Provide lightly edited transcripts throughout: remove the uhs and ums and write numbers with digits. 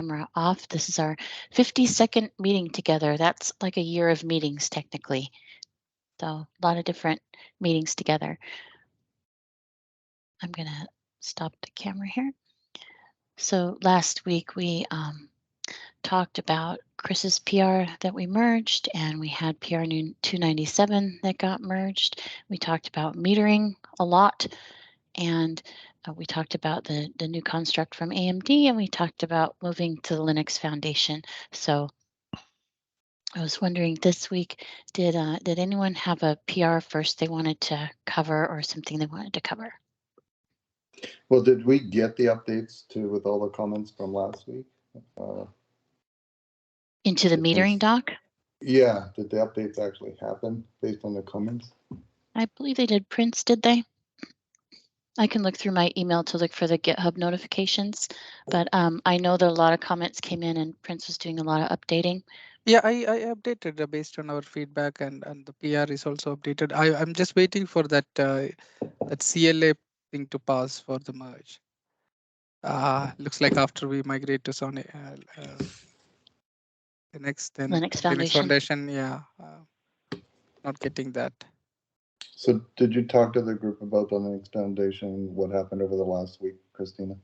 camera off. This is our 52nd meeting together. That's like a year of meetings technically. So a lot of different meetings together. I'm gonna stop the camera here. So last week we talked about Chris's PR that we merged, and we had PR 297 that got merged. We talked about metering a lot, and we talked about the new construct from AMD, and we talked about moving to the Linux Foundation. So I was wondering this week, did anyone have a PR first they wanted to cover or something they wanted to cover? Well, did we get the updates too with all the comments from last week? Into the metering doc? Yeah, did the updates actually happen based on the comments? I believe they did. Prince, did they? I can look through my email to look for the GitHub notifications, but I know that a lot of comments came in and Prince was doing a lot of updating. Yeah, I updated based on our feedback, and the PR is also updated. I'm just waiting for that that CLA thing to pass for the merge. Looks like after we migrate to Sonic Linux Foundation. Yeah, not getting that. So did you talk to the group about the Linux Foundation? What happened over the last week, Christina?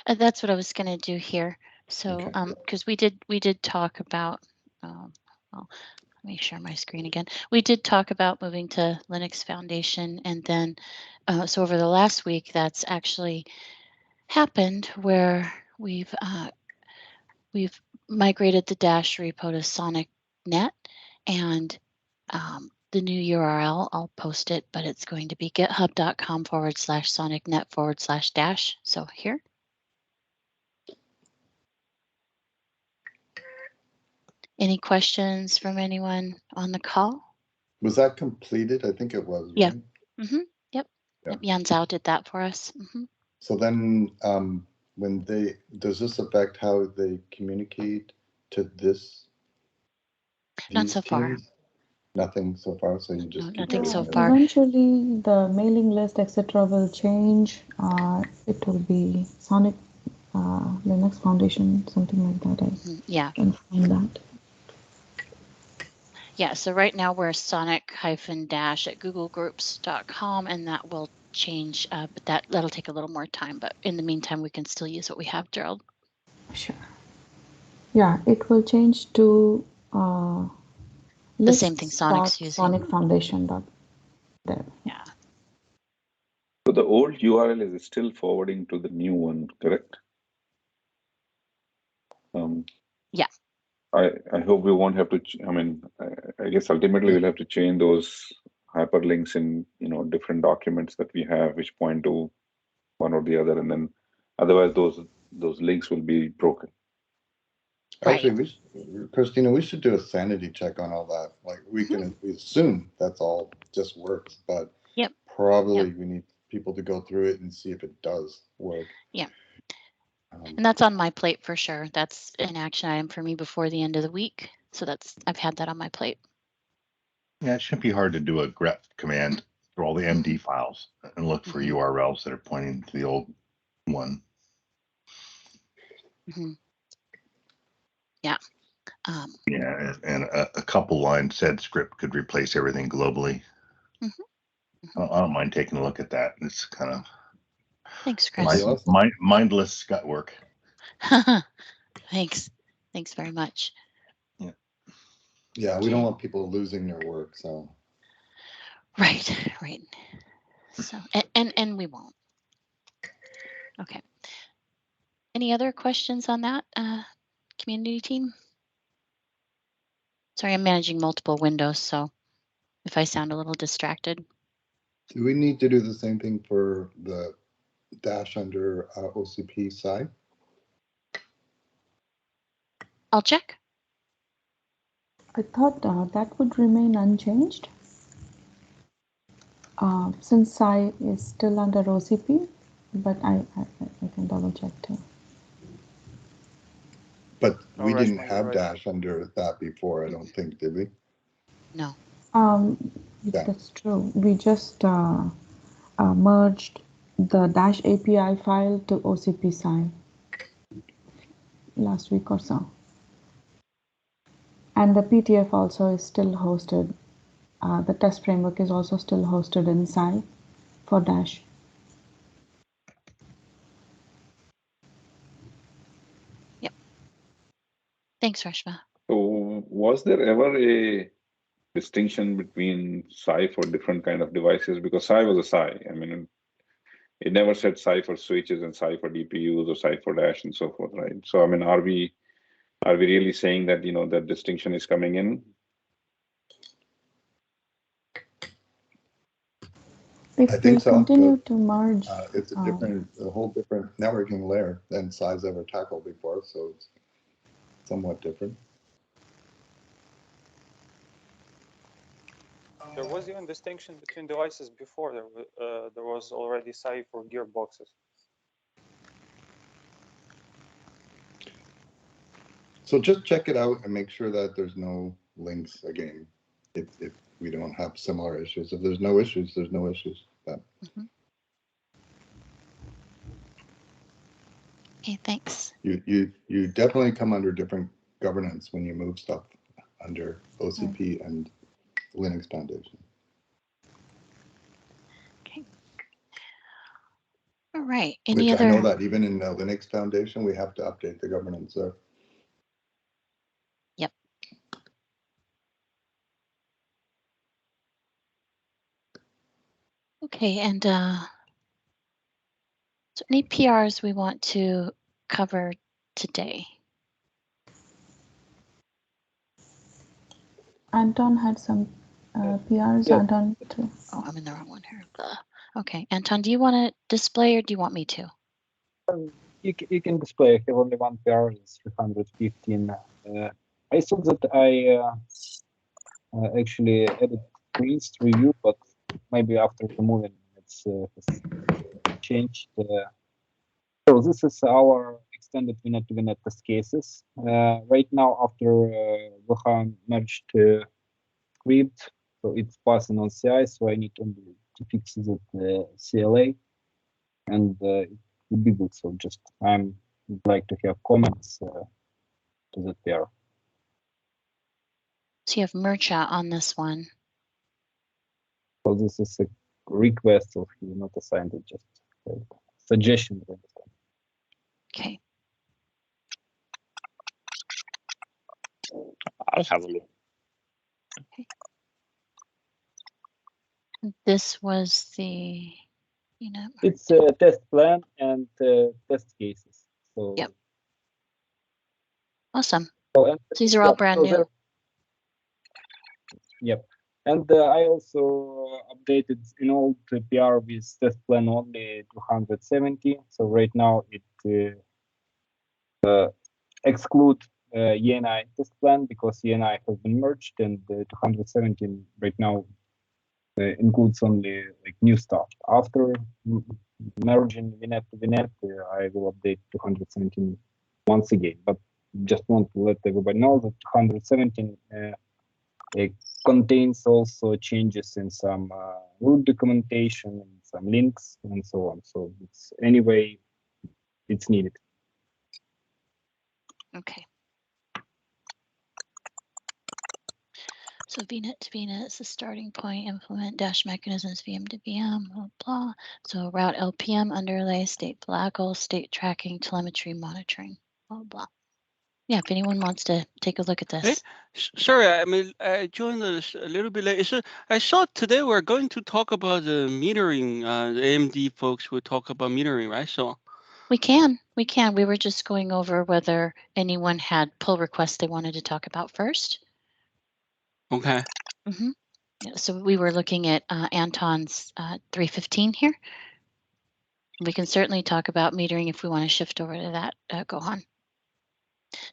That's what I was going to do here. So because we did talk about, well, let me share my screen again. We did talk about moving to Linux Foundation, and then so over the last week, that's actually happened where we've migrated the Dash repo to Sonic Net, and the new URL, I'll post it, but it's going to be github.com/sonicnet/dash. So here. Any questions from anyone on the call? Was that completed? I think it was. Yeah. Right? Mm-hmm. Yep. Jan Zhao did that for us. Mm-hmm. So then when does this affect how they communicate to this? Not so far. Nothing so far. So you just keep nothing so far. Eventually, the mailing list, etc., will change. It will be Sonic Linux Foundation, something like that. Yeah. Can find that. Yeah. So right now we're sonic-dash@googlegroups.com, and that will change, but that'll take a little more time. But in the meantime, we can still use what we have, Gerald. Sure. Yeah, it will change to the same thing Sonic's using. Sonic Foundation. There. Yeah. So the old URL is still forwarding to the new one, correct? Yeah. I hope we won't have to. I mean, I guess ultimately we'll have to change those hyperlinks in different documents that we have, which point to one or the other, and then otherwise those links will be broken. Actually, Christina, we should do a sanity check on all that. Like we assume that's all just works, but probably we need people to go through it and see if it does work. Yeah. And that's on my plate for sure. That's an action item for me before the end of the week. So I've had that on my plate. Yeah, it shouldn't be hard to do a grep command through all the MD files and look for URLs that are pointing to the old one. Yeah. Yeah, and a couple line sed script could replace everything globally. I don't mind taking a look at that. It's kind of thanks, Chris. Mindless gut work. Thanks very much. Yeah, we don't want people losing their work, so. Right. So and we won't. Okay. Any other questions on that, community team? Sorry, I'm managing multiple windows, so if I sound a little distracted. Do we need to do the same thing for the dash under OCP side? I'll check. I thought that would remain unchanged since Psi is still under OCP, but I can double check too. But we didn't have dash under that before, I don't think, did we? No. That's true. We just merged the dash API file to OCP Psi. last week or so. And the PTF also is still hosted. The test framework is also still hosted in Psi for Dash. Yep. Thanks, Rashma. So was there ever a distinction between Psi for different kind of devices? Because Psi was a Psi. I mean, it never said Psi for switches and Psi for DPUs or Psi for Dash and so forth, right? So, I mean, are we really saying that, you know, that distinction is coming in? If we continue to merge, it's a whole different networking layer than Psi's ever tackled before, so it's somewhat different. There was even distinction between devices before. There was already Psi for gearboxes. So just check it out and make sure that there's no links again. If we don't have similar issues. If there's no issues, there's no issues. But... Okay, thanks. You definitely come under different governance when you move stuff under OCP and Linux Foundation. Okay. All right. Which I know that even in the Linux Foundation, we have to update the governance there. Yep. Okay, and so any PRs we want to cover today? Anton had some PRs. Yeah. Anton too. Oh, I'm in the wrong one here. Okay, Anton, do you want to display or do you want me to? You can display. I have only one PR, it's 315. I thought that I actually added screens to review, but maybe after removing it's changed. So this is our extended VNet to VNet test cases. Right now, after we have merged script, so it's passing on CI, so I need only to fix the CLA, and it would be good. So just I'm like to have comments to the pair. So you have Mercha on this one. So this is a request, so you're not assigned it, just a suggestion. Okay. I'll have a look. Okay. This was the, you know. It's a test plan and test cases. So yep. Awesome. So, and, these are all brand new. Yep. And I also updated an old PR with test plan only 270. So right now it exclude ENI test plan because ENI has been merged, and 217 right now includes only like new stuff. After merging VNet to VNet, I will update 217 once again. But just want to let everybody know that 217 it contains also changes in some root documentation and some links and so on. So it's anyway it's needed. Okay. So VNet to VNet is the starting point, implement dash mechanisms, VM to VM, blah, blah. So route LPM, underlay, state blackle, state tracking, telemetry monitoring, blah, blah. Yeah, if anyone wants to take a look at this. Hey, sorry, I mean, I joined this a little bit late. I saw today we're going to talk about the metering. The AMD folks will talk about metering, right? So we can. We were just going over whether anyone had pull requests they wanted to talk about first. Okay. Mm-hmm. Yeah, so we were looking at Anton's 315 here. We can certainly talk about metering if we want to shift over to that. Go on.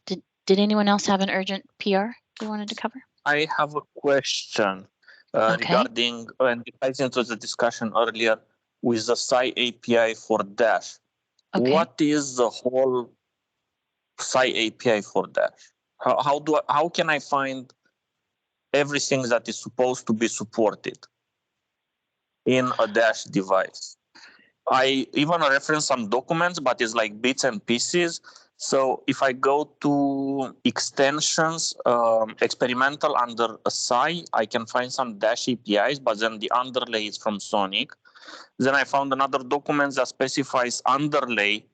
Did anyone else have an urgent PR they wanted to cover? I have a question regarding, and it ties into the discussion earlier with the Psi API for Dash. Okay. What is the whole Psi API for Dash? How can I find everything that is supposed to be supported in a Dash device? I even reference some documents, but it's like bits and pieces. So if I go to extensions, experimental under SI, I can find some Dash APIs, but then the underlay is from Sonic. Then I found another document that specifies underlay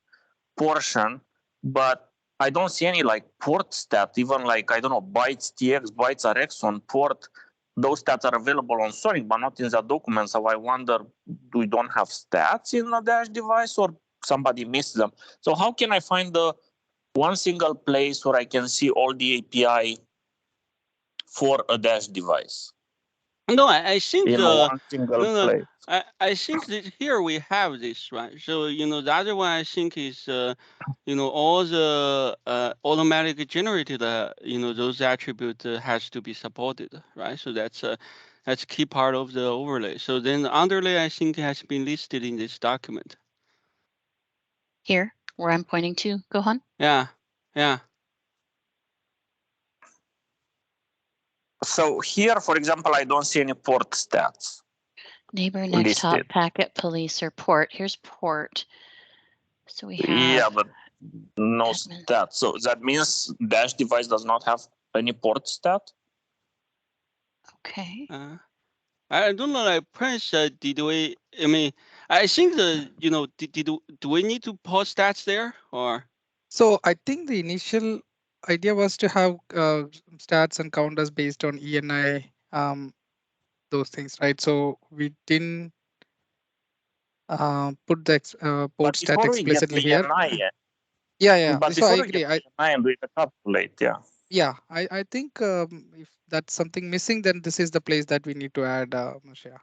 portion, but I don't see any like port stat, even like, I don't know, bytes TX, bytes RX on port. Those stats are available on Sonic, but not in the document. So I wonder, do we don't have stats in a Dash device or somebody missed them? So how can I find the one single place where I can see all the API for a Dash device? No, I think in one single place. I think that here we have this, right? So the other one I think is all the automatic generated those attributes has to be supported, right? So that's key part of the overlay. So then the underlay I think has been listed in this document. Here, where I'm pointing to, Gohan? Yeah. So here, for example, I don't see any port stats. Neighbor, next hop, listed. packet, police, or port. Here's port. So we have. Yeah, but no stats. So that means Dash device does not have any port stat? Okay. I don't know, like Prince, did we, I mean, I think do we need to post stats there or? So I think the initial idea was to have stats and counters based on ENI, those things, right? So we didn't put the port stat explicitly here. ENI, yeah. But so I before agree. ENI and we calculate, yeah. Yeah, I think if that's something missing, then this is the place that we need to add, Moshe.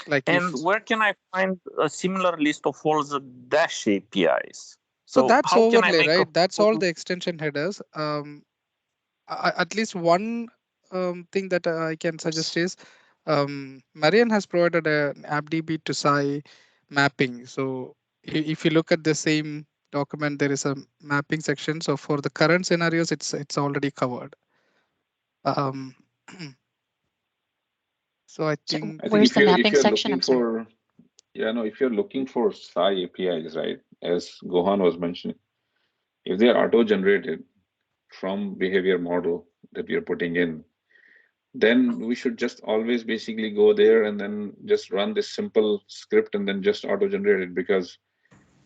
Like and where can I find a similar list of all the Dash APIs? So that's how overlay, can I make right? That's all the extension headers. At least one thing that I can suggest is Marian has provided an AppDB to SI mapping. So if you look at the same document, there is a mapping section. So for the current scenarios, it's already covered. So I think where's the mapping section? If you're looking for SI APIs, right, as Gohan was mentioning, if they are auto-generated from behavior model that we are putting in, then we should just always basically go there and then just run this simple script and then just auto-generate it, because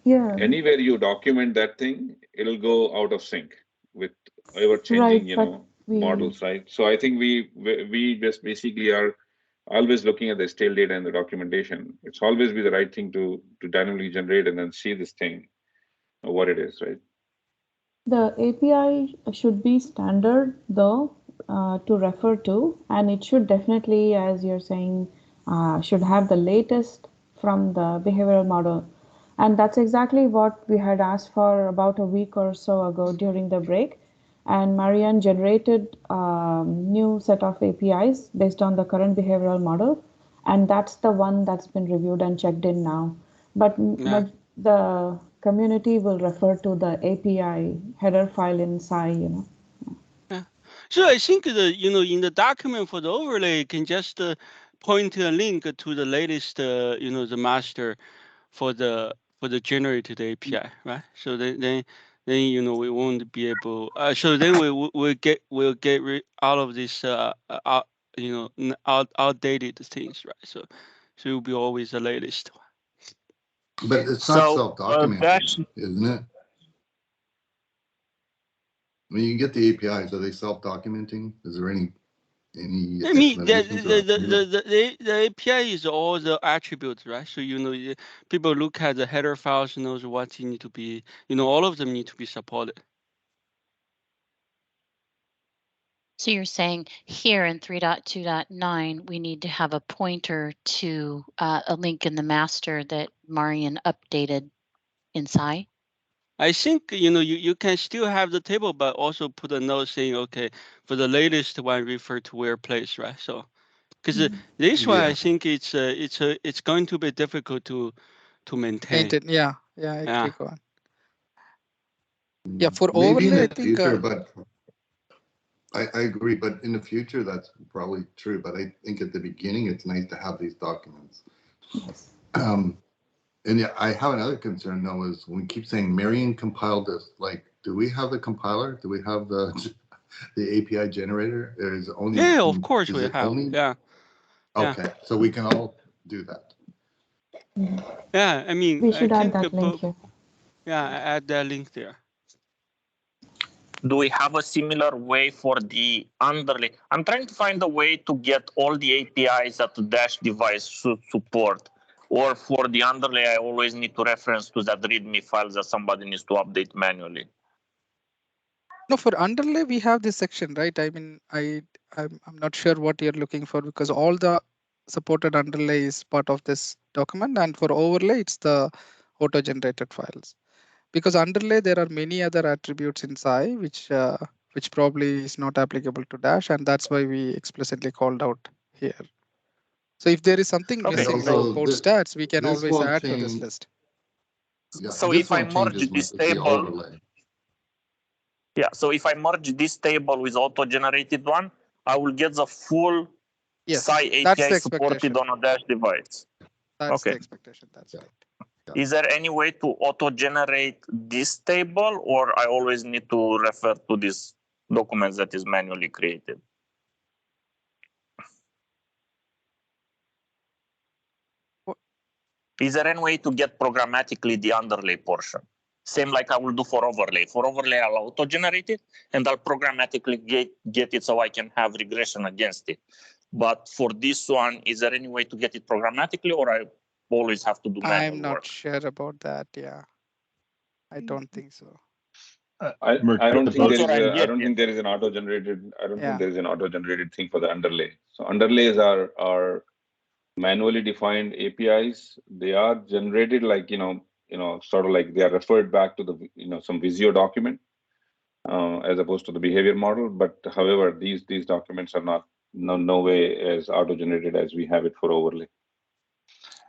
anywhere you document that thing, it'll go out of sync with ever-changing, models, right? So I think we just basically are always looking at the stale data and the documentation. It's always be the right thing to dynamically generate and then see this thing, what it is, right? The API should be standard though, to refer to, and it should definitely, as you're saying, should have the latest from the behavioral model. And that's exactly what we had asked for about a week or so ago during the break. And Marianne generated a new set of APIs based on the current behavioral model. And that's the one that's been reviewed and checked in now. But the community will refer to the API header file in SI, Yeah. So I think in the document for the overlay, you can just point to a link to the latest, the master for the generated API, right? So then we won't be able. So then we'll get out of this outdated things, right? So it will be always the latest one. But it's not self-documenting, isn't it? When you get the APIs, are they self-documenting? Is there any I mean, the API is all the attributes, right? So people look at the header files, knows what need to be, all of them need to be supported. So you're saying here in 3.2.9, we need to have a pointer to a link in the master that Marian updated in SI? I think you can still have the table, but also put a note saying, okay, for the latest one, refer to where place, right? So, because this one, I think it's going to be difficult to maintain. Yeah, I agree, Gohan. Yeah, for maybe overlay, in the I think. Future, but I agree, but in the future, that's probably true. But I think at the beginning, it's nice to have these documents. Yes. And yeah, I have another concern though, is when we keep saying Marion compiled this, like, do we have the compiler? Do we have the API generator? Or is it only? Yeah, of course we have. Only? Yeah. Okay, so we can all do that. Yeah, I mean, we should add that link here. Yeah, add that link there. Do we have a similar way for the underlay? I'm trying to find a way to get all the APIs that the Dash device should support. Or for the underlay, I always need to reference to that README files that somebody needs to update manually. No, for underlay, we have this section, right? I mean, I'm not sure what you're looking for, because all the supported underlay is part of this document, and for overlay, it's the auto-generated files. Because underlay, there are many other attributes in Psi, which probably is not applicable to Dash, and that's why we explicitly called out here. So if there is something missing, like port stats, we can always add to this list. Yeah, so if I merge this table, yeah, so if I merge this table with auto-generated one, I will get the full Psi API supported on a Dash device. That's the expectation. That's right. Is there any way to auto-generate this table, or I always need to refer to this document that is manually created? Is there any way to get programmatically the underlay portion? Same like I will do for overlay. For overlay, I'll auto-generate it, and I'll programmatically get it so I can have regression against it. But for this one, is there any way to get it programmatically, or I always have to do manual work? I'm not sure about that. Yeah, I don't think so. I don't think there is an auto-generated. I don't think there is an auto-generated thing for the underlay. So underlays are manually defined APIs. They are generated like sort of like they are referred back to the some Visio document as opposed to the behavior model. But however, these documents are not no way as auto-generated as we have it for overlay.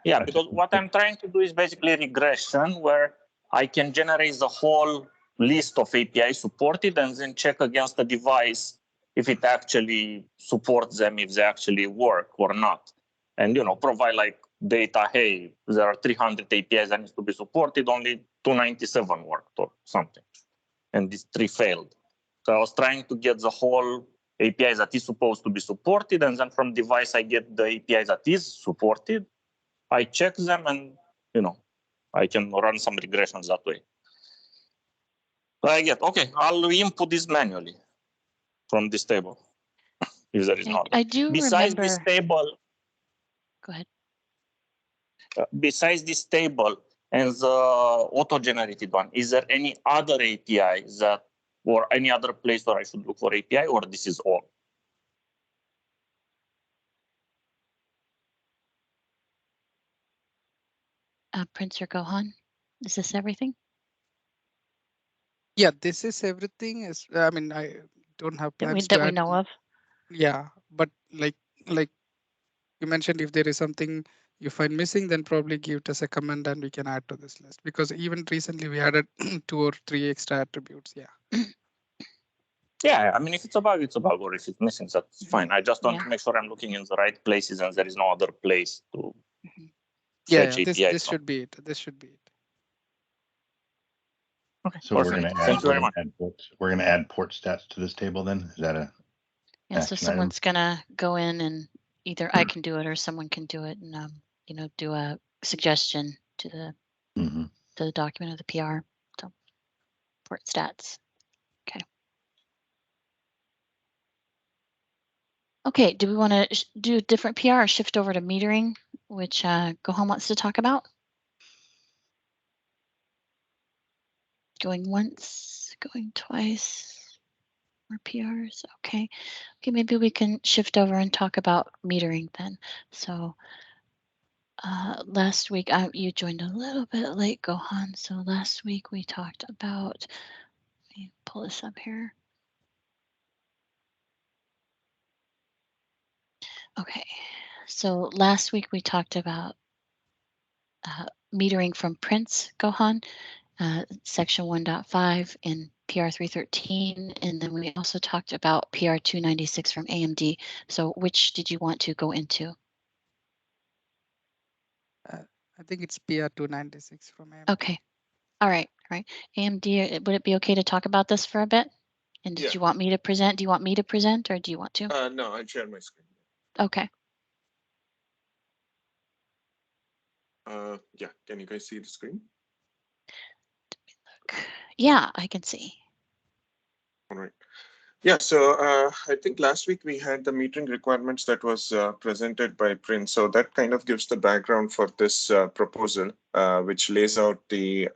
Yeah, because what I'm trying to do is basically regression, where I can generate the whole list of API supported and then check against the device if it actually supports them, if they actually work or not. And, provide like data, hey, there are 300 APIs that need to be supported, only 297 worked or something. And these 3 failed. So I was trying to get the whole APIs that is supposed to be supported, and then from device I get the APIs that is supported. I check them, and I can run some regressions that way. So I get, okay, I'll input this manually from this table if there is no other. I do Besides remember. This table, go ahead. Besides this table and the auto-generated one, is there any other API or any other place where I should look for API, or this is all? Prince or Gohan, is this everything? Yeah, this is everything. I mean, I don't have plans that we know of. Yeah, but like you mentioned, if there is something you find missing, then probably give us a comment and we can add to this list. Because even recently we added 2 or 3 extra attributes. Yeah. Yeah, I mean, if it's a bug, it's a bug, or if it's missing, that's fine. I just want to make sure I'm looking in the right places and there is no other place to fetch APIs. This should be it. This should be it. Okay, so perfect. Thank you very much. We're going to add port stats to this table then? Is that a so someone's going to go in and either I can do it or someone can do it and, do a suggestion to the to the document of the PR. So port stats. Okay. Okay, do we want to do a different PR or shift over to metering, which Gohan wants to talk about? Going once, going twice, more PRs. Okay, maybe we can shift over and talk about metering then. So last week, you joined a little bit late, Gohan. So last week we talked about, let me pull this up here. Okay, so last week we talked about metering from Prince, Gohan, section 1.5 in PR 313, and then we also talked about PR 296 from AMD. So which did you want to go into? I think it's PR 296 from AMD. Okay. All right. AMD, would it be okay to talk about this for a bit? And did you want me to present? Do you want me to present or do you want to? No, I'll share my screen. Okay. Yeah, can you guys see the screen? Yeah, I can see. All right. Yeah, so I think last week we had the metering requirements that was presented by Prince. So that kind of gives the background for this proposal, which lays out the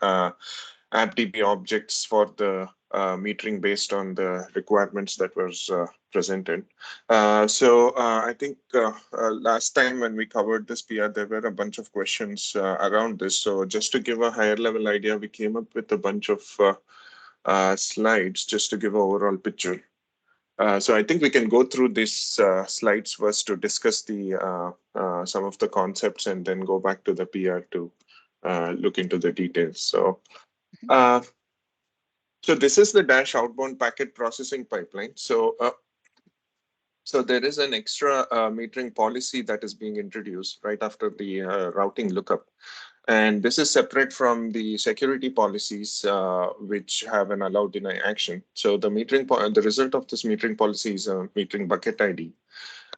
AppDB objects for the metering based on the requirements that was presented. So I think last time when we covered this PR, there were a bunch of questions around this. So just to give a higher level idea, we came up with a bunch of slides just to give an overall picture. So I think we can go through these slides first to discuss the some of the concepts and then go back to the PR to look into the details. So, so this is the Dash outbound packet processing pipeline. So, so there is an extra metering policy that is being introduced right after the routing lookup. And this is separate from the security policies, which have an allow deny action. So the the result of this metering policy is a metering bucket ID.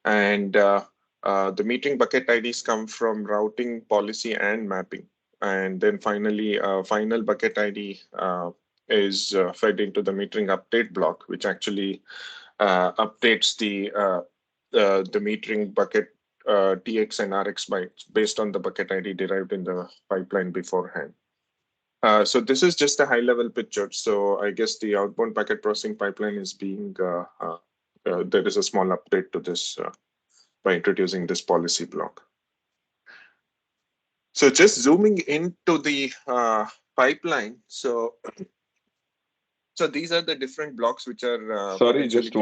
And the metering bucket IDs come from routing policy and mapping. And then finally, final bucket ID is fed into the metering update block, which actually updates the metering bucket TX and RX bytes based on the bucket ID derived in the pipeline beforehand. So this is just a high-level picture. So I guess the outbound packet processing pipeline is being, there is a small update to this by introducing this policy block. So just zooming into the pipeline. So, so these are the different blocks which are sorry, just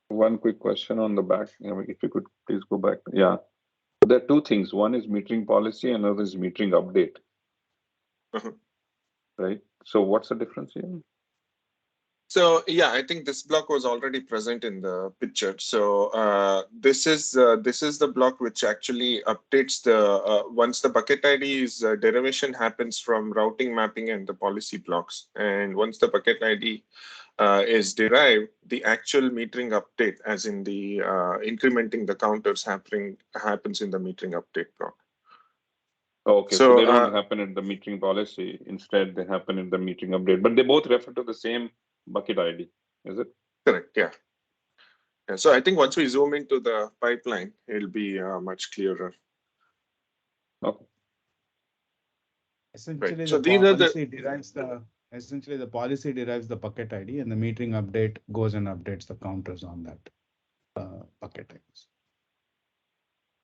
one quick question on the back. If you could please go back. Yeah, there are two things. One is metering policy, another is metering update. Right. So what's the difference here? So yeah, I think this block was already present in the picture. So this is the block which actually updates the once the bucket ID's derivation happens from routing, mapping, and the policy blocks. And once the bucket ID is derived, the actual metering update, as in the incrementing the counters happens in the metering update block. Okay, so they don't happen in the metering policy. Instead, they happen in the metering update. But they both refer to the same bucket ID, is it? Correct, yeah. So I think once we zoom into the pipeline, it'll be much clearer. Okay. Essentially, right. So the policy derives the bucket ID, and the metering update goes and updates the counters on that bucket IDs.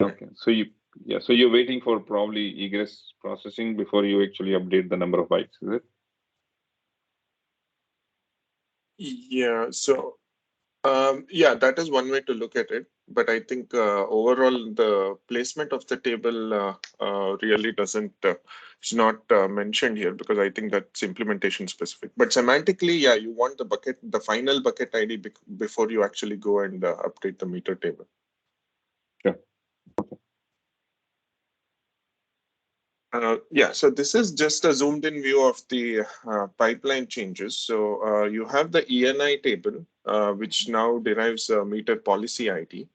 Okay, so you're waiting for probably egress processing before you actually update the number of bytes, is it? Yeah. So yeah, that is one way to look at it. But I think overall, the placement of the table really doesn't, it's not mentioned here because I think that's implementation specific. But semantically, yeah, you want the final bucket ID before you actually go and update the meter table. Sure. Yeah, so this is just a zoomed in view of the pipeline changes. So you have the ENI table, which now derives a meter policy ID.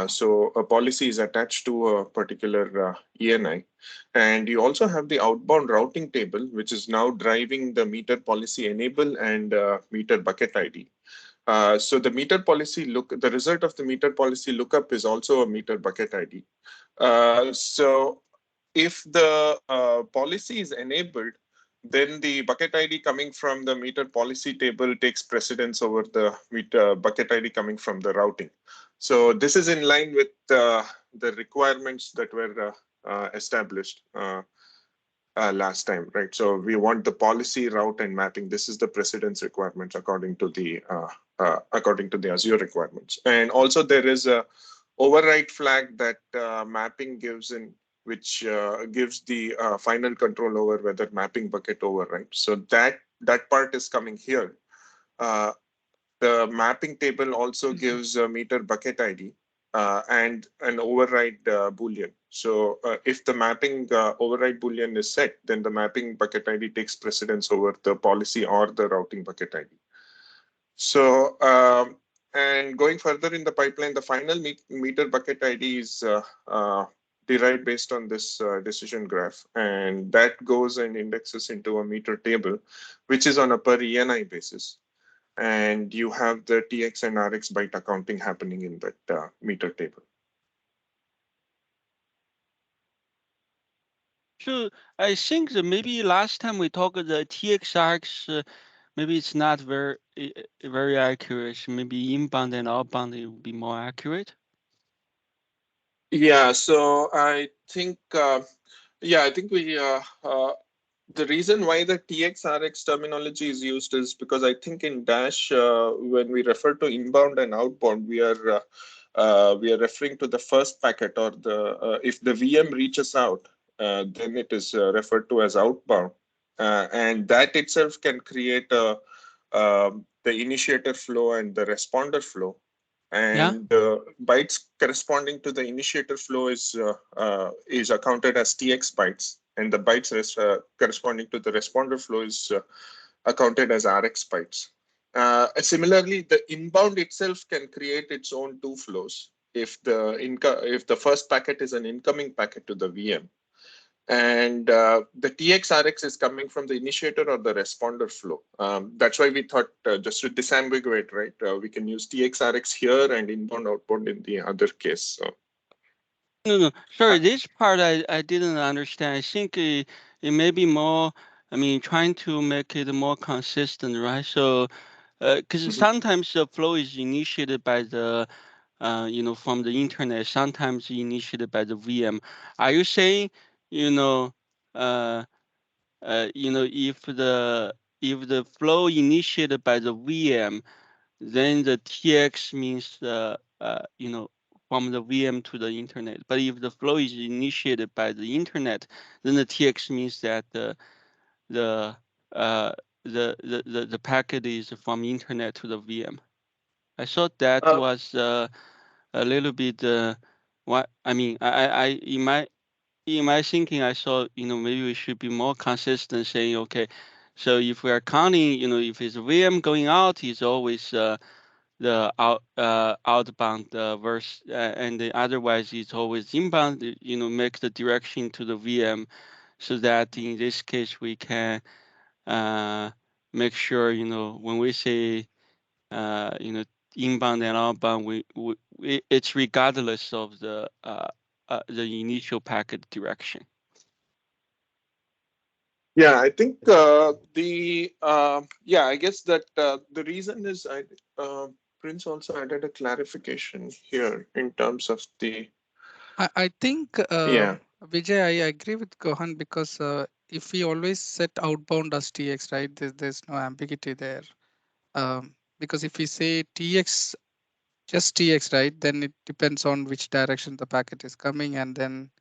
So a policy is attached to a particular ENI. And you also have the outbound routing table, which is now driving the meter policy enable and meter bucket ID. So the meter policy the result of the meter policy lookup is also a meter bucket ID. So if the policy is enabled, then the bucket ID coming from the meter policy table takes precedence over the meter bucket ID coming from the routing. So this is in line with the requirements that were established last time, right? So we want the policy, route, and mapping. This is the precedence requirements according to the Azure requirements. And also there is a override flag that mapping gives in, which gives the final control over whether mapping bucket overrides. So that part is coming here. The mapping table also gives a meter bucket ID. and an override Boolean. So if the mapping override Boolean is set, then the mapping bucket ID takes precedence over the policy or the routing bucket ID. So, and going further in the pipeline, the final meter bucket ID is derived based on this decision graph, and that goes and indexes into a meter table, which is on a per ENI basis. And you have the TX and RX byte accounting happening in that meter table. So I think that maybe last time we talked the TXRX, maybe it's not very accurate. Maybe inbound and outbound it would be more accurate. Yeah, so I think we the reason why the TXRX terminology is used is because I think in Dash, when we refer to inbound and outbound, we are referring to the first packet, or the if the VM reaches out, then it is referred to as outbound, and that itself can create the initiator flow and the responder flow. And the bytes corresponding to the initiator flow is accounted as TX bytes, and the bytes corresponding to the responder flow is accounted as RX bytes. Similarly, the inbound itself can create its own two flows if the first packet is an incoming packet to the VM, and the TXRX is coming from the initiator or the responder flow. That's why we thought just to disambiguate, right? We can use TXRX here and inbound outbound in the other case. So. No. Sorry, this part I didn't understand. I think it may be more, I mean, trying to make it more consistent, right? So, because sometimes the flow is initiated by the, from the internet, sometimes initiated by the VM. Are you saying, if the flow initiated by the VM, then the TX means from the VM to the internet. But if the flow is initiated by the internet, then the TX means that the packet is from internet to the VM. I thought that was a little bit what I mean. I in my thinking, I thought, maybe we should be more consistent, saying, okay, so if we are counting, if it's VM going out, it's always the outbound verse, and otherwise it's always inbound. Make the direction to the VM, so that in this case we can make sure, when we say inbound and outbound, we it's regardless of the initial packet direction. Yeah, I think I guess that the reason is Prince also added a clarification here in terms of the. I think Vijay, I agree with Gohan, because if we always set outbound as TX, right, there's no ambiguity there. Because if we say TX, just TX, right, then it depends on which direction the packet is coming, and then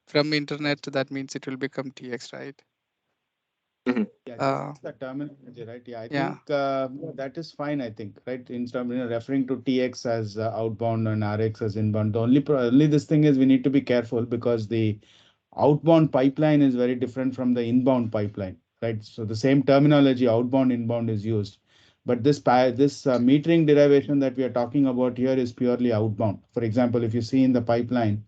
from internet, that means it will become TX, right? Yeah, that's the terminology, right? Yeah, I think that is fine. I think, right, in terms of referring to TX as outbound and RX as inbound. The only this thing is we need to be careful, because the outbound pipeline is very different from the inbound pipeline, right? So the same terminology, outbound, inbound, is used, but this metering derivation that we are talking about here is purely outbound. For example, if you see in the pipeline,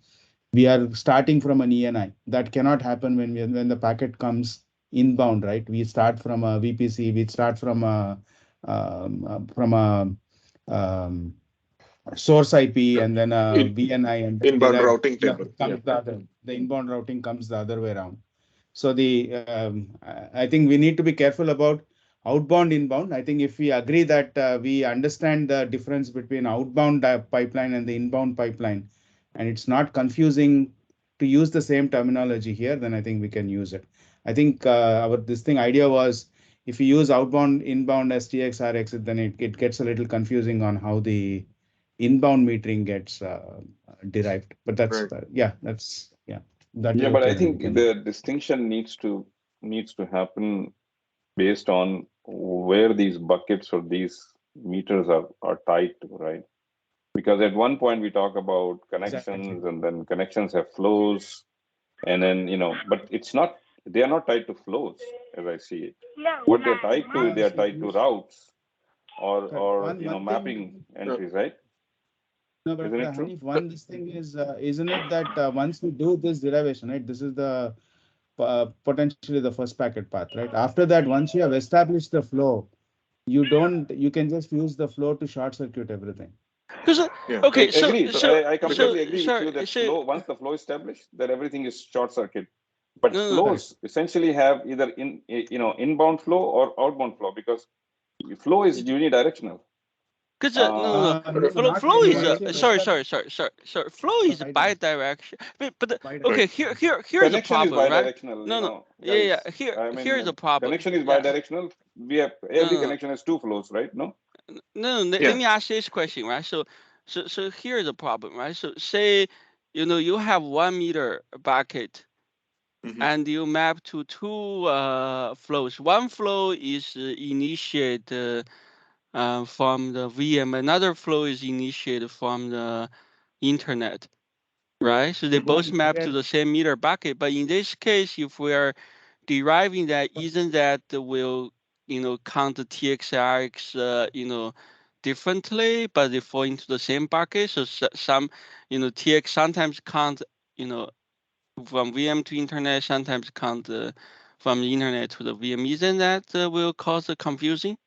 we are starting from an ENI. That cannot happen when the packet comes inbound, right? We start from a VPC, we start from a source IP, and then a VNI, and inbound routing table. The inbound routing comes the other way around. So I think we need to be careful about outbound, inbound. I think if we agree that we understand the difference between outbound pipeline and the inbound pipeline, and it's not confusing to use the same terminology here, then I think we can use it. I think idea was, if you use outbound, inbound as TX, RX, then it gets a little confusing on how the inbound metering gets derived. But that's but I think the distinction needs to happen based on where these buckets or these meters are tied to, right? Because at one point we talk about connections, exactly. and then connections have flows, and then but it's not. They are not tied to flows, as I see it. What they're tied to, they are tied to routes or mapping Thing, entries, right? no, but Isn't it true? Hanif, one this thing is, isn't it that once we do this derivation, right? This is the potentially the first packet path, right? After that, once you have established the flow, you can just use the flow to short circuit everything. Okay, agreed. I completely agree with you that flow, once the flow established, that everything is short circuit. But flows essentially have either inbound flow or outbound flow, because flow is unidirectional. Because flow is flow is bidirectional. But okay, here's the problem, right? No, yeah. Here's the problem. Connection is bidirectional. We have every connection has two flows, right? No. Let me ask this question, right? So here's the problem, right? So say you have 1 meter bucket. And you map to two flows. One flow is initiated from the VM. Another flow is initiated from the internet, right? So they both map to the same meter bucket. But in this case, if we are deriving that, isn't that will count the TXRX differently, but they fall into the same bucket? So some TX sometimes count from VM to internet, sometimes count from the internet to the VM. Isn't that will cause a confusing?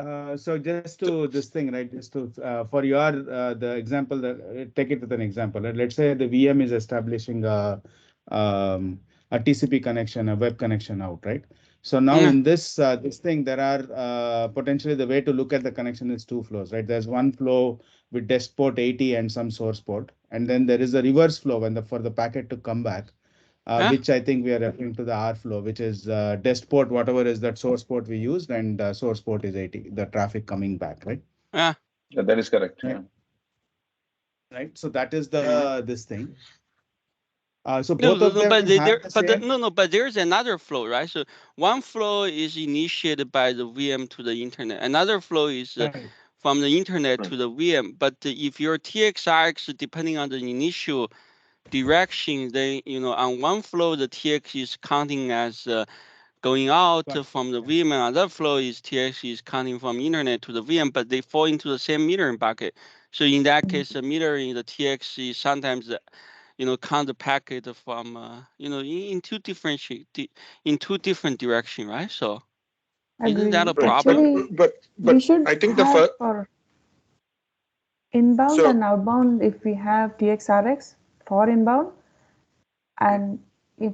So just to this thing, right? Just to for your the example that take it with an example. Right? Let's say the VM is establishing a TCP connection, a web connection out, right? So now in this thing, there are potentially the way to look at the connection is two flows, right? There's one flow with desk port 80 and some source port, and then there is a reverse flow when for the packet to come back. Which I think we are referring to the R flow, which is dest port, whatever is that source port we used, and source port is 80, the traffic coming back, right? Yeah, that is correct. Right. Yeah. Right. So that is the this thing. So both of them have the same. But there's another flow, right? So one flow is initiated by the VM to the internet. Another flow is from the internet to the VM. But if your TXRX, depending on the initial direction, then on one flow the TX is counting as going out from the VM, and other flow is TX is counting from internet to the VM, but they fall into the same metering bucket. So in that case, the metering, the TX is sometimes count the packet from in two different direction, right? So isn't that a problem? Actually, but we should I think have for inbound and outbound, if we have TXRX for inbound and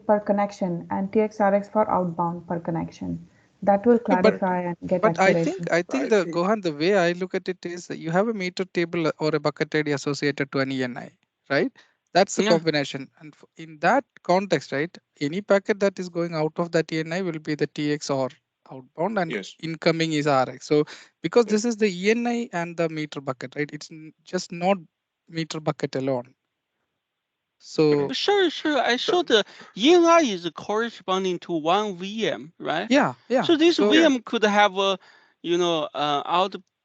per connection, and TXRX for outbound per connection. That will clarify and get accuracy. I think the Gohan, the way I look at it is you have a meter table or a bucket ID associated to an ENI, right? That's the combination. And in that context, right, any packet that is going out of that ENI will be the TX or outbound, and incoming is RX. So because this is the ENI and the meter bucket, right? It's just not meter bucket alone. So sure. I saw the ENI is corresponding to one VM, right? Yeah. So this VM could have a,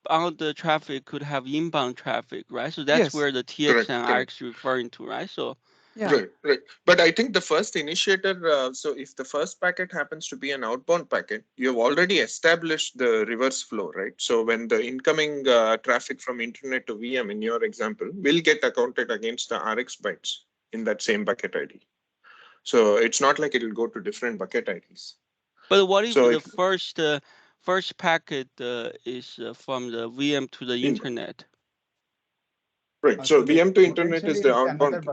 outbound traffic could have inbound traffic, right? So that's where the TX and RX referring to, right? So right. But I think the first initiator, so if the first packet happens to be an outbound packet, you have already established the reverse flow, right? So when the incoming traffic from internet to VM in your example will get accounted against the RX bytes in that same bucket ID. So it's not like it will go to different bucket IDs. But what if the first packet is from the VM to the internet? Right. So VM to internet is the outbound.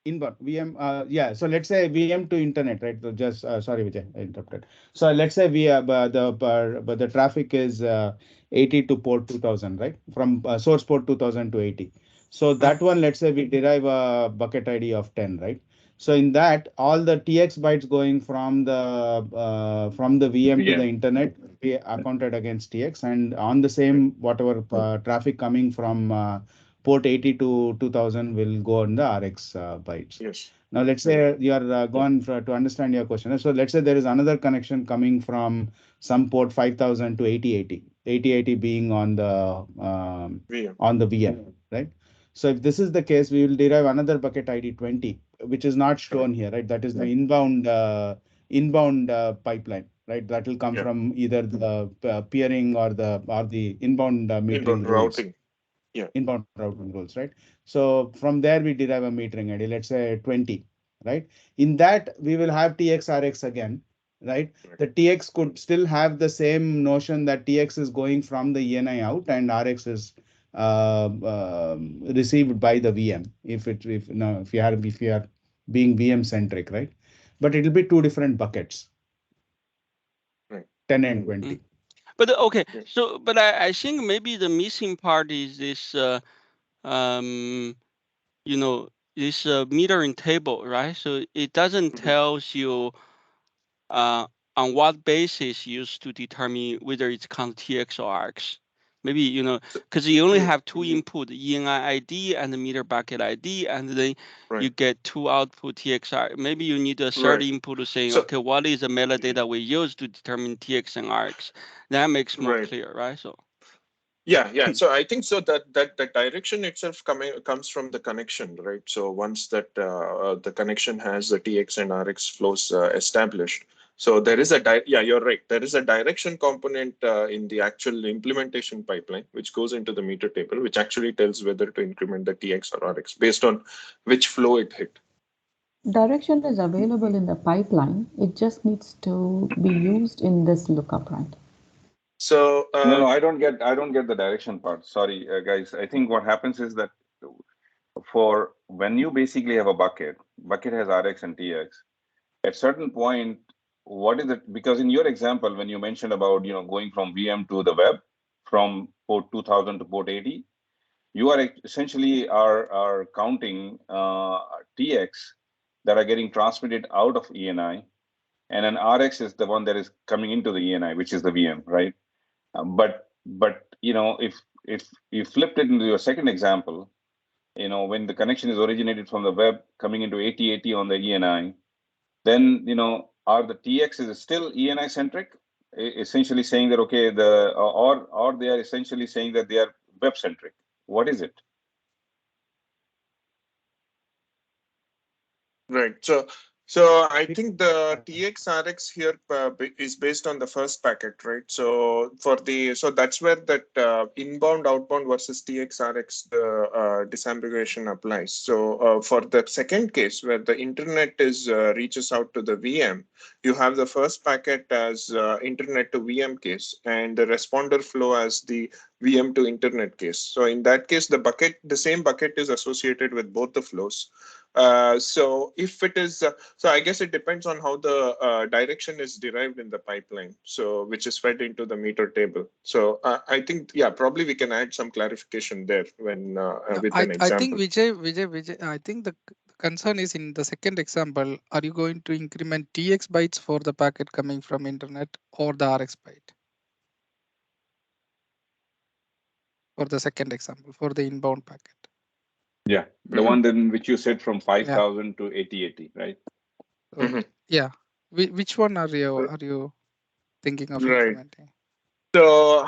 Inbound VM, yeah. So let's say VM to internet, right? So just sorry, Vijay, I interrupted. So let's say we the traffic is 80 to port 2000, right? From source port 2000 to 80. So that one, let's say we derive a bucket ID of 10, right? So in that, all the TX bytes going from the VM to the internet be accounted against TX, and on the same whatever traffic coming from port 80 to 2000 will go on the RX bytes. Yes. Now, let's say you are going to understand your question. So let's say there is another connection coming from some port 5000 to 8080, 8080 being on the VM, right? So if this is the case, we will derive another bucket ID 20, which is not shown here, right? That is the inbound pipeline, right? That will come from either the peering or the inbound metering rules. Inbound routing rules, right? So from there we derive a metering ID, let's say 20, right? In that we will have TX RX again, right? The TX could still have the same notion that TX is going from the ENI out and RX is received by the VM if you are being VM centric, right? But it will be two different buckets, 10 and 20. But okay, so but I think maybe the missing part is this you know, this metering table, right? So it doesn't tells you on what basis used to determine whether it's count TX or RX. Maybe, you know, because you only have two input, ENI ID and the meter bucket ID, and then you get two output TXR. Maybe you need a third input to saying, okay, what is the metadata we use to determine TX and RX? That makes more clear, right? So. Yeah. So I think so that the direction itself comes from the connection, right? So once that the connection has the TX and RX flows established, so there is you're right. There is a direction component in the actual implementation pipeline, which goes into the meter table, which actually tells whether to increment the TX or RX based on which flow it hit. Direction is available in the pipeline. It just needs to be used in this lookup, right? So no, I don't get the direction part. Sorry, guys. I think what happens is that for when you basically have a bucket has RX and TX. At certain point, what is it? Because in your example, when you mentioned about going from VM to the web from port 2000 to port 80, you are essentially are counting TX that are getting transmitted out of ENI, and an RX is the one that is coming into the ENI, which is the VM, right? But if you flipped it into your second example, when the connection is originated from the web coming into 8080 on the ENI, then are the TX is still ENI centric, essentially saying that okay, or they are essentially saying that they are web centric. What is it? Right. So I think the TXRX here is based on the first packet, right? So that's where that inbound outbound versus TXRX the disaggregation applies. So for the second case where the internet is reaches out to the VM, you have the first packet as internet to VM case and the responder flow as the VM to internet case. So in that case, the same bucket is associated with both the flows. So if it is, so I guess it depends on how the direction is derived in the pipeline, so which is fed into the meter table. So I think, probably we can add some clarification there when with an example. I think Vijay, I think the concern is in the second example, are you going to increment TX bytes for the packet coming from internet or the RX byte? For the second example, for the inbound packet. Yeah, the one then which you said from 5000 to 8080, right? Yeah, which one are you thinking of implementing? So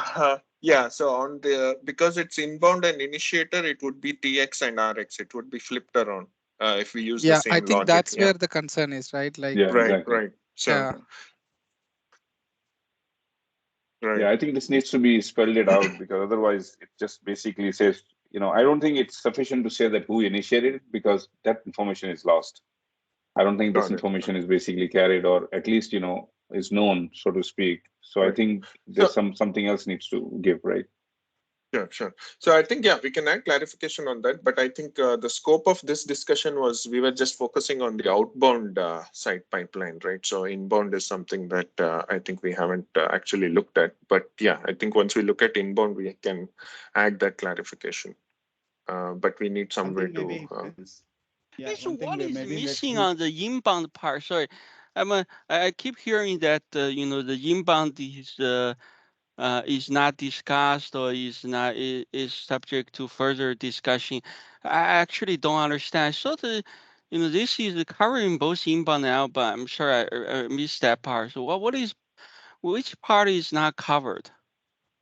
so on because it's inbound and initiator, it would be TX and RX. It would be flipped around if we use the same logic. I think that's where the concern is, right? Like right. So yeah, I think this needs to be spelled it out because otherwise it just basically says, I don't think it's sufficient to say that who initiated it because that information is lost. I don't think this information is basically carried or at least, is known, so to speak. So I think there's something else needs to give, right? Sure. So I think, we can add clarification on that. But I think the scope of this discussion was we were just focusing on the outbound side pipeline, right? So inbound is something that I think we haven't actually looked at. But I think once we look at inbound, we can add that clarification. But we need some way to. So what is missing on the inbound part? Sorry, I keep hearing that the inbound is not discussed or is subject to further discussion. I actually don't understand. So this is covering both inbound and outbound. I'm sure I missed that part. So which part is not covered?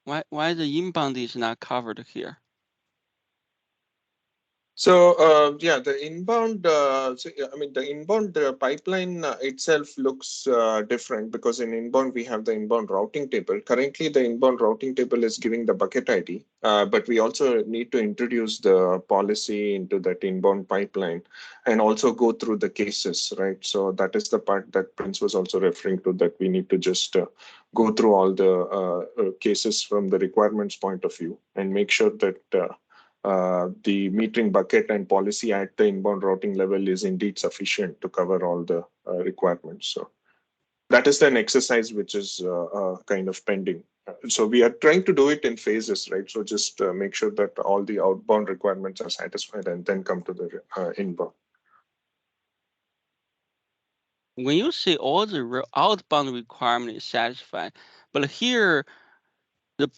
Why the inbound is not covered here? So yeah, the inbound. The inbound pipeline itself looks different because in inbound we have the inbound routing table. Currently, the inbound routing table is giving the bucket ID, but we also need to introduce the policy into that inbound pipeline and also go through the cases, right? So that is the part that Prince was also referring to. That we need to just go through all the cases from the requirements point of view and make sure that. The metering bucket and policy at the inbound routing level is indeed sufficient to cover all the requirements. So that is an exercise which is kind of pending. So we are trying to do it in phases, right? So just make sure that all the outbound requirements are satisfied and then come to the inbound. When you say all the outbound requirement is satisfied, but here the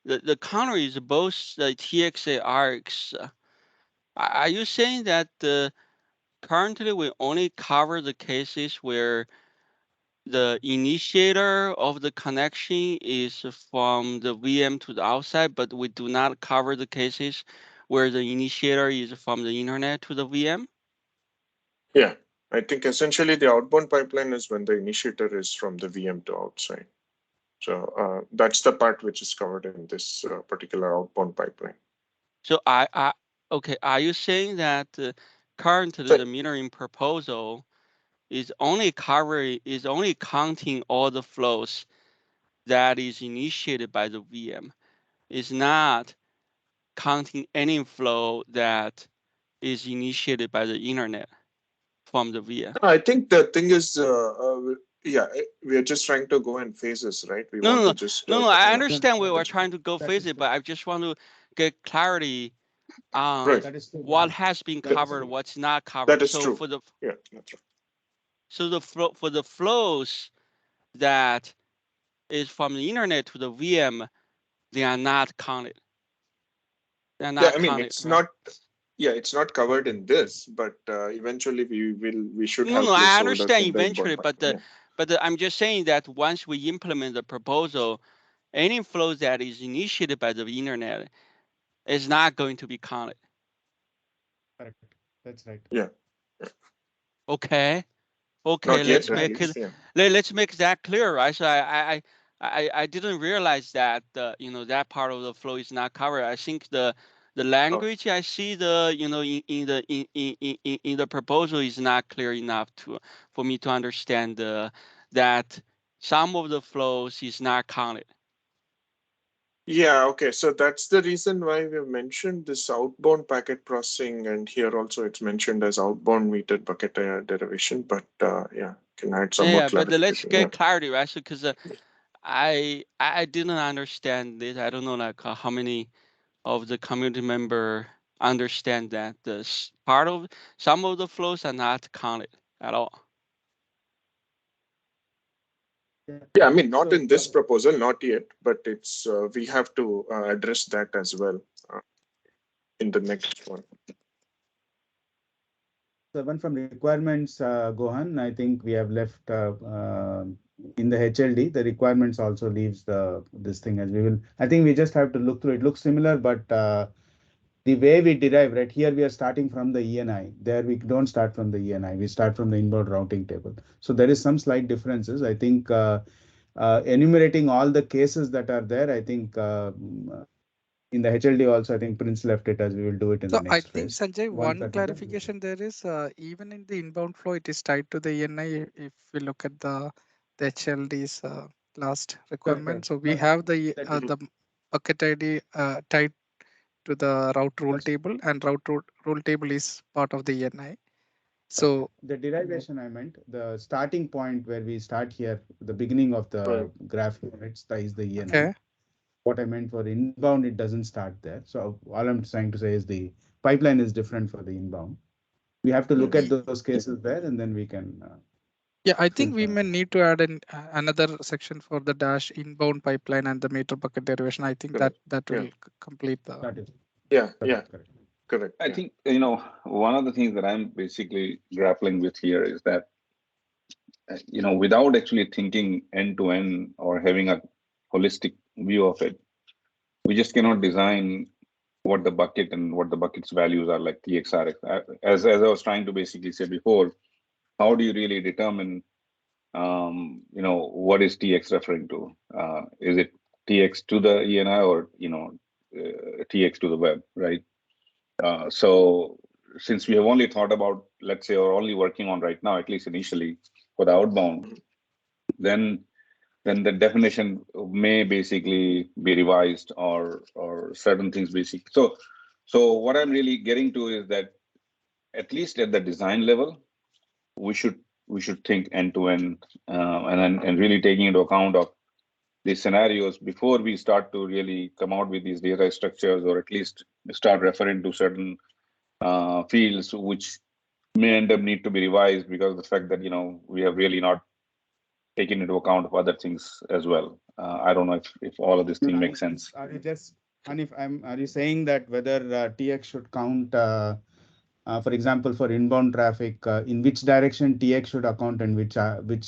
the counter is both the TXA RX. Are you saying that currently we only cover the cases where the initiator of the connection is from the VM to the outside, but we do not cover the cases where the initiator is from the internet to the VM? Yeah, I think essentially the outbound pipeline is when the initiator is from the VM to outside. So that's the part which is covered in this particular outbound pipeline. So okay, are you saying that currently the metering proposal is only counting all the flows that is initiated by the VM, is not counting any flow that is initiated by the internet from the VM? I think the thing is, yeah, we are just trying to go in phases, right? We want to just no. I understand we were trying to go phases, but I just want to get clarity on what has been covered, what's not covered. That is so true. For the yeah, that's right. So for the flows that is from the internet to the VM, they are not counted. They're not counted. It's not. Yeah, it's not covered in this, but eventually we should have. No, I understand eventually, but I'm just saying that once we implement the proposal, any flows that is initiated by the internet is not going to be counted. Correct. That's right. Yeah. Okay. Let's make that clear, right? So I didn't realize that that part of the flow is not covered. I think the language I see in the proposal is not clear enough for me to understand that some of the flows is not counted. Yeah, okay. So that's the reason why we have mentioned this outbound packet processing, and here also it's mentioned as outbound metered bucket derivation. But yeah, can add some more clarification. But let's get clarity, right? So because I didn't understand this. I don't know like how many of the community member understand that some of the flows are not counted at all. Yeah, I mean, not in this proposal, not yet, but it's we have to address that as well in the next one. So one from requirements, Gohan, I think we have left in the HLD, the requirements also leaves this thing as we will. I think we just have to look through it. Looks similar, but the way we derive, right here, we are starting from the ENI. There we don't start from the ENI. We start from the inbound routing table. So there is some slight differences. I think enumerating all the cases that are there, I think in the HLD also, I think Prince left it as we will do it in the next phase. I think, Sanjay, one clarification there is even in the inbound flow, it is tied to the ENI. If we look at the HLD's last requirement, so we have the bucket ID tied to the route rule table, and route rule table is part of the ENI. So the derivation I meant, the starting point where we start here, the beginning of the graph here, is the ENI. Okay. What I meant for inbound, it doesn't start there. So all I'm trying to say is the pipeline is different for the inbound. We have to look at those cases there, and then we can. Yeah, I think we may need to add another section for the dash inbound pipeline and the meter bucket derivation. I think that will complete the. Yeah. Correct. I think, one of the things that I'm basically grappling with here is that, without actually thinking end to end or having a holistic view of it, we just cannot design what the bucket and what the bucket's values are, like TXRX. As I was trying to basically say before, how do you really determine, what is TX referring to? Is it TX to the ENI or, TX to the web, right? So since we have only thought about, let's say, or only working on right now, at least initially for the outbound, then the definition may basically be revised or certain things basic. So what I'm really getting to is that at least at the design level, we should think end to end, and really taking into account of these scenarios before we start to really come out with these data structures, or at least start referring to certain fields which may end up need to be revised because of the fact that we have really not taken into account of other things as well. I don't know if all of this thing makes sense. Are you just, and if are you saying that whether TX should count, for example, for inbound traffic, in which direction TX should account and which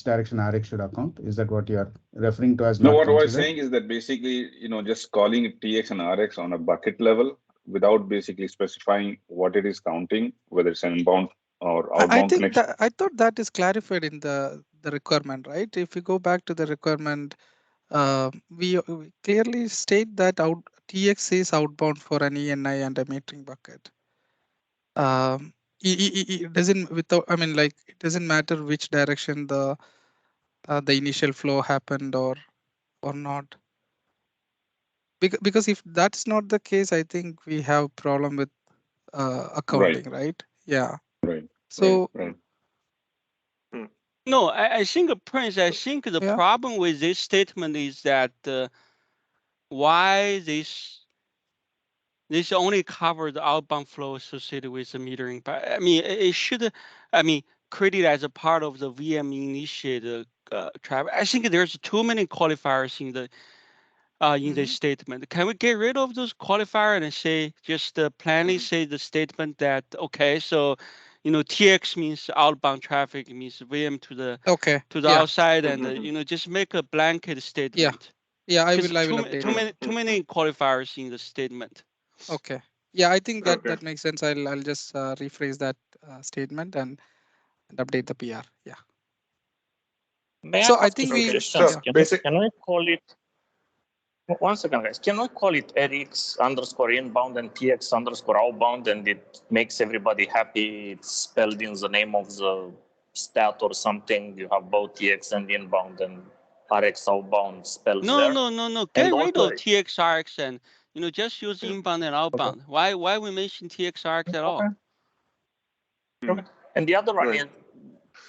direction RX should account? Is that what you are referring to as No, not what I was considered? saying is that basically, just calling it TX and RX on a bucket level without basically specifying what it is counting, whether it's an inbound or I outbound think connection. that I thought that is clarified in the requirement, right? If you go back to the requirement, we clearly state that TX is outbound for an ENI and a metering bucket. It doesn't without. I mean, like it doesn't matter which direction the initial flow happened or not. Because if that's not the case, I think we have problem with accounting, right? Yeah. Right. So. Right. No, I think, Prince, I think the problem with this statement is that why this only cover the outbound flow associated with the metering. But I mean, it should, create it as a part of the VM initiated traffic. I think there's too many qualifiers in the this statement. Can we get rid of those qualifiers and say just plainly say the statement that okay, so TX means outbound traffic, means VM to the outside, and just make a blanket statement. Yeah, I will update too many qualifiers in the statement. Okay. Yeah, I think that makes sense. I'll just rephrase that statement and update the PR. Yeah. May so I think suggestions? Can we call it? One second, guys. Can we call it RX underscore inbound and TX underscore outbound, and it makes everybody happy? It's spelled in the name of the stat or something. You have both TX and inbound and RX outbound spelled there. No. Get rid of TX RX and just use inbound and outbound. Okay. Why we mention TX RX at all? Okay. And the other one is,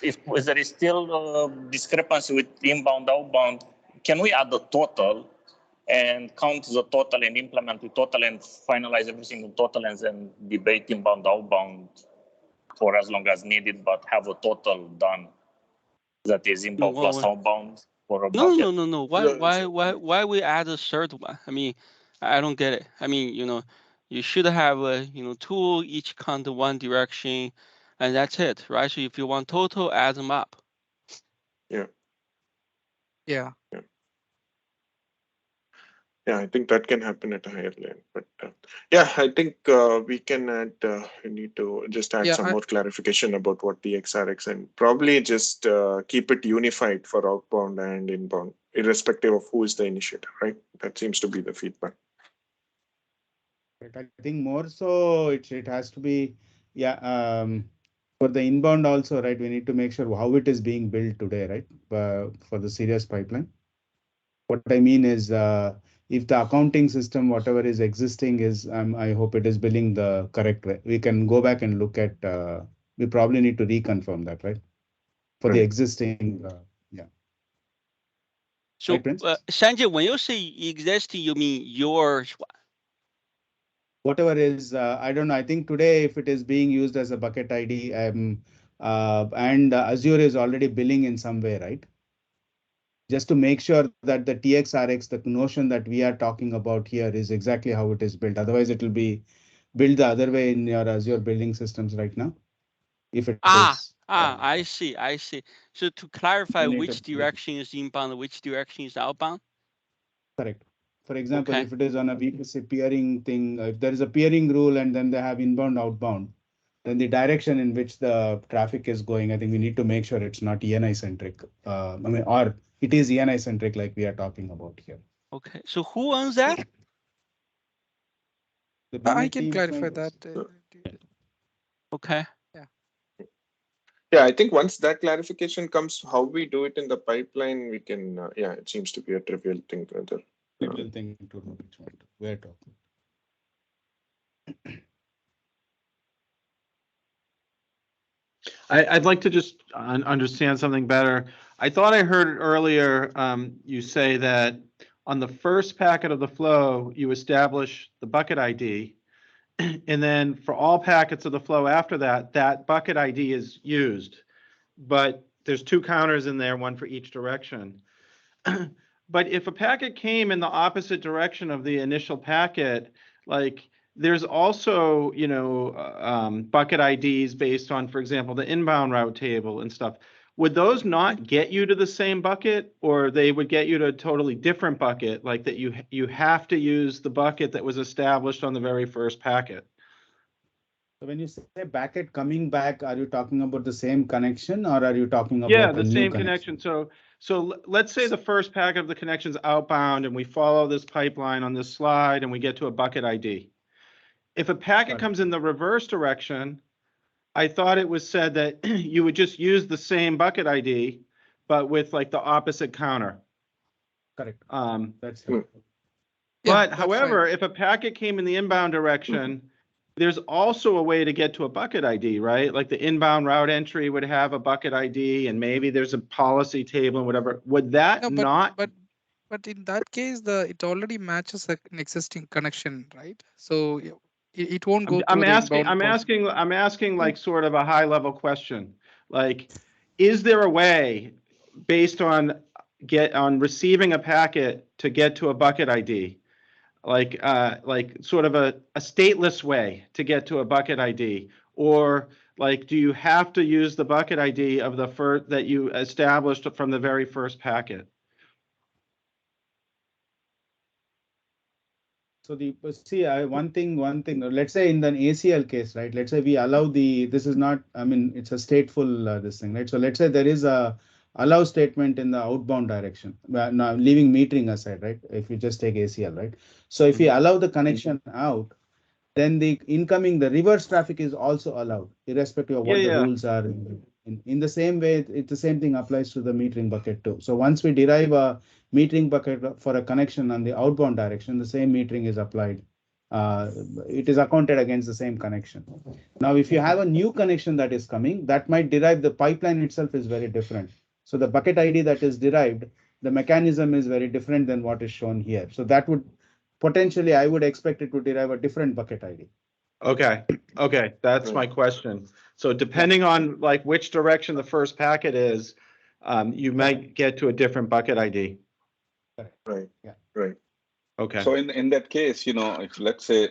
if there is still discrepancy with inbound outbound, can we add the total and count the total and implement the total and finalize everything in total and then debate inbound outbound for as long as needed, but have a total done that is inbound plus outbound for a bucket? No. Why we add a third one? I mean, I don't get it. I mean, you should have a tool each count one direction, and that's it, right? So if you want total, add them up. Yeah. Yeah, I think that can happen at a higher level. But I think we can add, we need to just add some more clarification about what the XRX, and probably just keep it unified for outbound and inbound, irrespective of who is the initiator, right? That seems to be the feedback. I think more so it has to be, for the inbound also, right? We need to make sure how it is being built today, right? For the serious pipeline. What I mean is, if the accounting system, whatever is existing is, I hope it is billing the correct way. We can go back and look at, we probably need to reconfirm that, right? For the existing, So, Sanjay, when you say existing, you mean yours? Whatever is, I don't know. I think today, if it is being used as a bucket ID, and Azure is already billing in some way, right? Just to make sure that the TXRX, the notion that we are talking about here, is exactly how it is built. Otherwise, it will be build the other way in your Azure building systems right now. If it is. I see. So to clarify, which direction is inbound and which direction is outbound? Correct. For example, if it is on a VPC peering thing, if there is a peering rule and then they have inbound, outbound, then the direction in which the traffic is going, I think we need to make sure it's not ENI centric. Or it is ENI centric like we are talking about here. Okay. So who owns that? I can clarify that. Okay. Yeah, I think once that clarification comes, how we do it in the pipeline, we can, it seems to be a trivial thing. Trivial thing to know which one, where to. I'd like to just understand something better. I thought I heard earlier you say that on the first packet of the flow, you establish the bucket ID. And then for all packets of the flow after that, that bucket ID is used. But there's two counters in there, one for each direction. But if a packet came in the opposite direction of the initial packet, like there's also, bucket IDs based on, for example, the inbound route table and stuff. Would those not get you to the same bucket, or they would get you to a totally different bucket, like that you have to use the bucket that was established on the very first packet? So when you say packet coming back, are you talking about the same connection or are you talking about the same connection? So let's say the first packet of the connection is outbound and we follow this pipeline on this slide and we get to a bucket ID. If a packet comes in the reverse direction, I thought it was said that you would just use the same bucket ID, but with like the opposite counter. Correct. That's right. But however, if a packet came in the inbound direction, there's also a way to get to a bucket ID, right? Like the inbound route entry would have a bucket ID, and maybe there's a policy table and whatever. Would that But in that case, it already matches an existing connection, right? So it won't go through I'm asking like sort of a high level question. Like, is there a way based on receiving a packet to get to a bucket ID? Like sort of a stateless way to get to a bucket ID, or like, do you have to use the bucket ID of the first that you established from the very first packet? So one thing, let's say in the ACL case, right? Let's say we allow this is not, it's a stateful this thing, right? So let's say there is a allow statement in the outbound direction. Now leaving metering aside, right? If you just take ACL, right? So if we allow the connection out, then the reverse traffic is also allowed, irrespective of what the rules are. In the same way, the same thing applies to the metering bucket too. So once we derive a metering bucket for a connection on the outbound direction, the same metering is applied. It is accounted against the same connection. Now, if you have a new connection that is coming, that might derive the pipeline itself is very different. So the bucket ID that is derived, the mechanism is very different than what is shown here. So that would potentially, I would expect it to derive a different bucket ID. Okay, that's my question. So depending on like which direction the first packet is, you might get to a different bucket ID. Right. Yeah. Right. Okay. So in that case, if let's say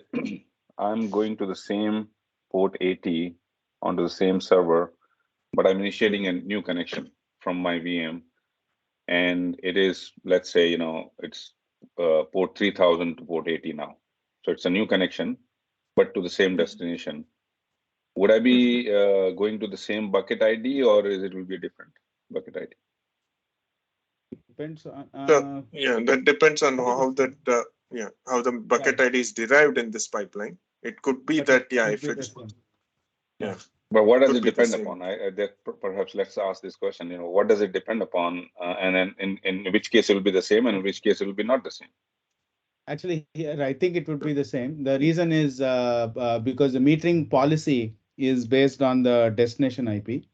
I'm going to the same port 80 onto the same server, but I'm initiating a new connection from my VM, and it is, let's say, it's port 3000 to port 80 now. So it's a new connection, but to the same destination. Would I be going to the same bucket ID, or it will be a different bucket ID? Depends on. That depends on how the bucket ID is derived in this pipeline. It could be that if it's But what does it depend upon? Perhaps let's ask this question. What does it depend upon, and then in which case it will be the same, and in which case it will be not the same? Actually, here I think it would be the same. The reason is because the metering policy is based on the destination IP,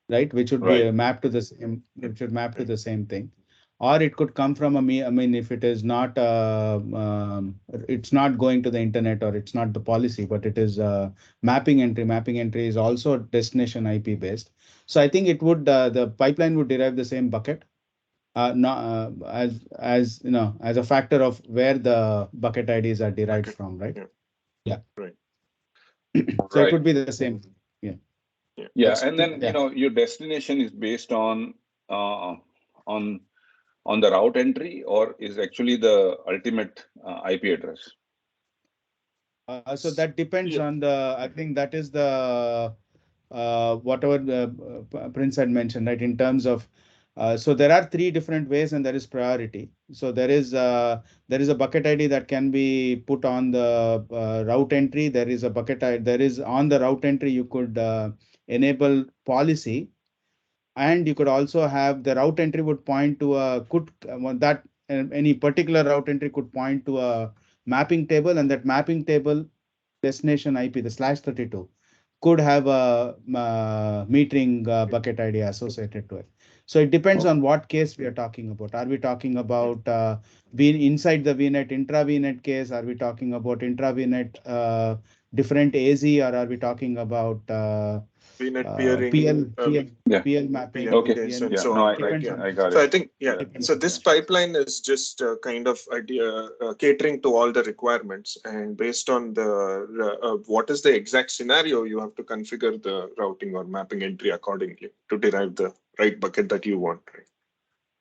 right? Which would be mapped to the same. It should map to the same thing, or it could come from if it is not, it's not going to the internet, or it's not the policy, but it is mapping entry. Mapping entry is also destination IP based. So I think it would the pipeline would derive the same bucket. Not as a factor of where the bucket IDs are derived from, right? Yeah. Right. So it would be the same. Yeah, and then your destination is based on the route entry, or is actually the ultimate IP address? So that depends on the. I think that is the whatever the Prince had mentioned, right? In terms of, so there are three different ways, and there is priority. So there is a bucket ID that can be put on the route entry. There is a bucket ID. There is on the route entry you could enable policy, and you could also have the route entry would point to any particular route entry could point to a mapping table, and that mapping table destination IP, the /32, could have a metering bucket ID associated to it. So it depends on what case we are talking about. Are we talking about inside the VNet, intra VNet case? Are we talking about intra VNet different AZ, or are we talking about VNet peering, PL mapping? Okay. and so on. I got it. So I think, so this pipeline is just kind of idea catering to all the requirements, and based on the what is the exact scenario, you have to configure the routing or mapping entry accordingly to derive the right bucket that you want. Right?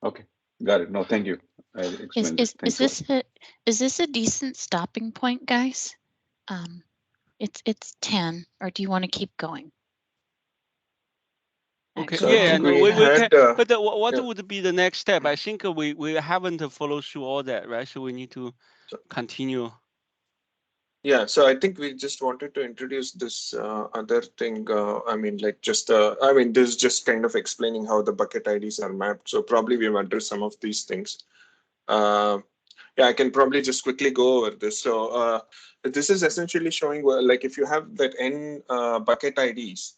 Okay, got it. No, thank you. Is this a decent stopping point, guys? It's 10, or do you want to keep going? Okay. So Yeah. No, we had, can. But what would be the next step? I think we haven't followed through all that, right? So we need to continue. Yeah, so I think we just wanted to introduce this other thing. I mean, like just, this is just kind of explaining how the bucket IDs are mapped. So probably we've addressed some of these things. Yeah, I can probably just quickly go over this. So this is essentially showing like if you have that n bucket IDs,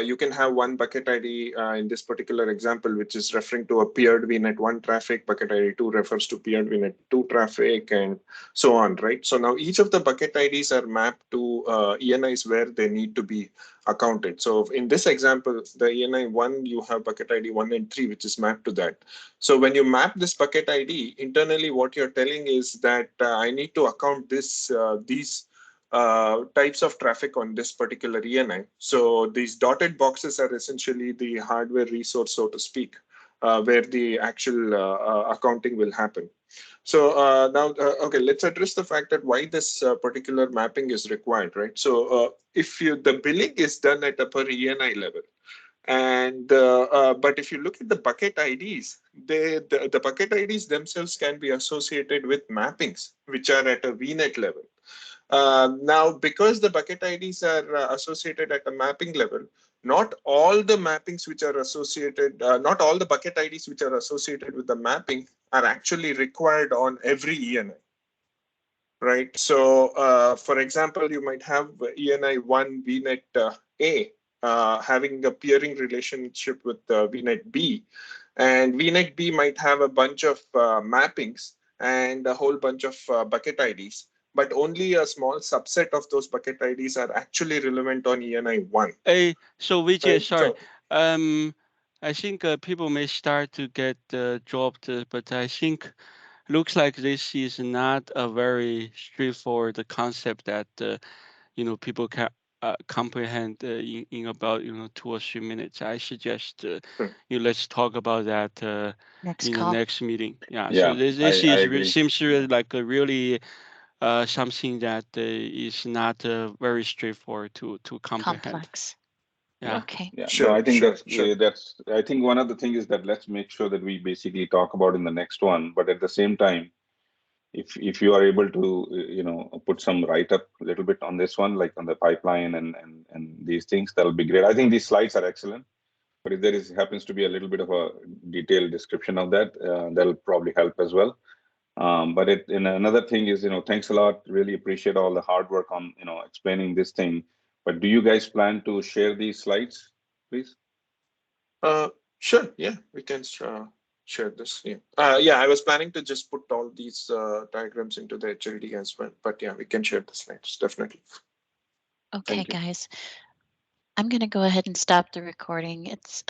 you can have one bucket ID in this particular example, which is referring to a peered VNet 1 traffic. Bucket ID 2 refers to peered VNet 2 traffic, and so on, right? So now each of the bucket IDs are mapped to ENIs where they need to be accounted. So in this example, the ENI 1, you have bucket ID 1 and 3, which is mapped to that. So when you map this bucket ID, internally what you're telling is that I need to account these types of traffic on this particular ENI. So these dotted boxes are essentially the hardware resource, so to speak, where the actual accounting will happen. So now, okay, let's address the fact that why this particular mapping is required, right? So if the billing is done at a per ENI level, and but if you look at the bucket IDs, the bucket IDs themselves can be associated with mappings, which are at a VNet level. Now, because the bucket IDs are associated at a mapping level, not all the mappings which are associated, not all the bucket IDs which are associated with the mapping are actually required on every ENI, right? So, for example, you might have ENI 1 VNet A having a peering relationship with VNet B, and VNet B might have a bunch of mappings and a whole bunch of bucket IDs, but only a small subset of those bucket IDs are actually relevant on ENI 1. So Vijay, right? Sorry. I think people may start to get dropped, but I think looks like this is not a very straightforward concept that people can comprehend in about 2 or 3 minutes. I suggest let's talk about that in the next meeting. Yeah. So this seems like a really something that is not very straightforward to comprehend. Complex. Yeah. Okay. Yeah. Sure. So I think that's. I think one of the things is that let's make sure that we basically talk about in the next one. But at the same time, if you are able to put some write up a little bit on this one, like on the pipeline and these things, that'll be great. I think these slides are excellent. But if there happens to be a little bit of a detailed description of that, that'll probably help as well. But another thing is, thanks a lot. Really appreciate all the hard work on, explaining this thing. But do you guys plan to share these slides, please? Sure. Yeah, we can share this. Yeah. I was planning to just put all these diagrams into the HLD as well. But yeah, we can share the slides, definitely. Okay, guys. I'm going to go ahead and stop the recording. It's